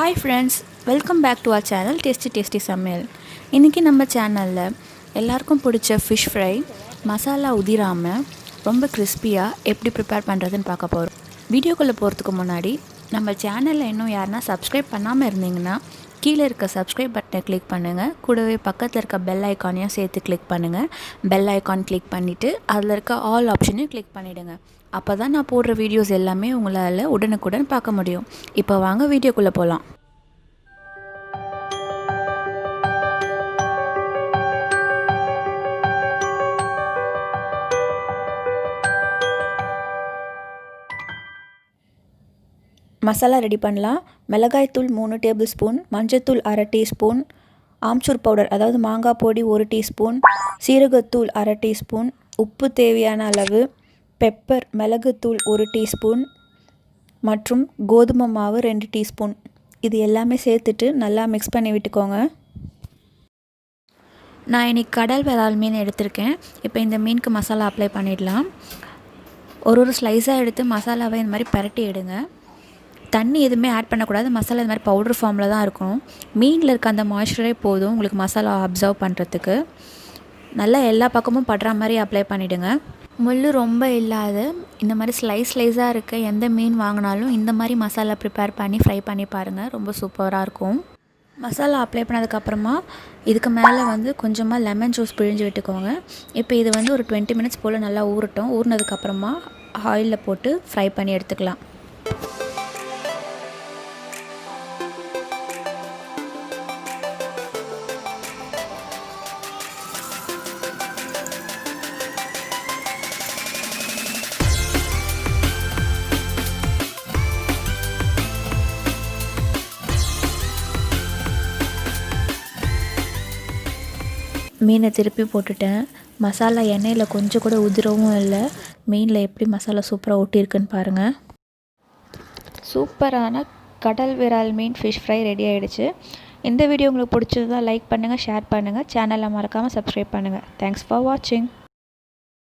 Hi friends, welcome back to our channel Tastytastysamayal. இன்றைக்கி நம்ம சேனலில் எல்லாருக்கும் பிடிச்ச ஃபிஷ் ஃப்ரை மசாலா உதிராமல் ரொம்ப கிறிஸ்பியாக எப்படி ப்ரிப்பேர் பண்ணுறதுன்னு பார்க்க போகிறோம். வீடியோக்குள்ளே போகிறதுக்கு முன்னாடி நம்ம சேனலில் இன்னும் யாருன்னா சப்ஸ்கிரைப் பண்ணாமல் இருந்தீங்கன்னா கீழே இருக்க சப்ஸ்கிரைப் பட்டனை கிளிக் பண்ணுங்கள். கூடவே பக்கத்தில் இருக்க பெல் ஐக்கானையும் சேர்த்து கிளிக் பண்ணுங்கள். பெல் ஐக்கான் கிளிக் பண்ணிவிட்டு அதில் இருக்க ஆல் ஆப்ஷனையும் கிளிக் பண்ணிவிடுங்க. அப்போ தான் நான் போடுற வீடியோஸ் எல்லாமே உங்களால் உடனுக்குடன் பார்க்க முடியும். இப்போ வாங்க வீடியோக்குள்ளே போகலாம். மசாலா ரெடி பண்ணலாம். மிளகாய்த்தூள் 3 டேபிள் ஸ்பூன், மஞ்சத்தூள் 1/2 டீஸ்பூன், ஆம்ச்சூர் பவுடர் அதாவது மாங்காய் பொடி 1 டீஸ்பூன், சீரகத்தூள் 1/2 டீஸ்பூன், உப்பு தேவையான அளவு, பெப்பர் மிளகுத்தூள் 1 டீஸ்பூன் மற்றும் கோதுமை மாவு 2 டீஸ்பூன். இது எல்லாமே சேர்த்துட்டு நல்லா மிக்ஸ் பண்ணி விட்டுக்கோங்க. நான் இன்றைக்கி கடல் விரால் மீன் எடுத்திருக்கேன். இப்போ இந்த மீனுக்கு மசாலா அப்ளை பண்ணிடலாம். ஒரு ஸ்லைஸாக எடுத்து மசாலாவை இந்த மாதிரி பரட்டி எடுங்க. தண்ணி எதுவுமே ஆட் பண்ணக்கூடாது. மசாலா இந்த மாதிரி பவுடர் ஃபார்மில் தான் இருக்கணும். மீனில் இருக்க அந்த மாய்ஸ்சரே போதும் உங்களுக்கு மசாலா அப்சர்வ் பண்ணுறதுக்கு. நல்லா எல்லா பக்கமும் படுற மாதிரி அப்ளை பண்ணிவிடுங்க. முள் ரொம்ப இல்லாத இந்த மாதிரி ஸ்லைஸாக இருக்க எந்த மீன் வாங்கினாலும் இந்த மாதிரி மசாலா ப்ரிப்பேர் பண்ணி ஃப்ரை பண்ணி பாருங்கள். ரொம்ப சூப்பராக இருக்கும். மசாலா அப்ளை பண்ணதுக்கப்புறமா இதுக்கு மேலே கொஞ்சமாக லெமன் ஜூஸ் பிழிஞ்சு விட்டுக்கோங்க. இப்போ இது ஒரு 20 மினிட்ஸ் போல் நல்லா ஊறட்டும். ஊறினதுக்கப்புறமா ஆயிலில் போட்டு ஃப்ரை பண்ணி எடுத்துக்கலாம். மீனை திருப்பி போட்டுட்டேன். மசாலா எண்ணெயில் கொஞ்சம் கூட உதிரவும் இல்லை. மீனில் எப்படி மசாலா சூப்பராக ஒட்டியிருக்குன்னு பாருங்கள். சூப்பரான கடல் விரால் மீன் ஃபிஷ் ஃப்ரை ரெடி ஆகிடுச்சு. இந்த வீடியோ உங்களுக்கு பிடிச்சதா லைக் பண்ணுங்கள், ஷேர் பண்ணுங்கள், சேனலை மறக்காமல் சப்ஸ்கிரைப் பண்ணுங்கள். தேங்க்ஸ் ஃபார் வாட்சிங்.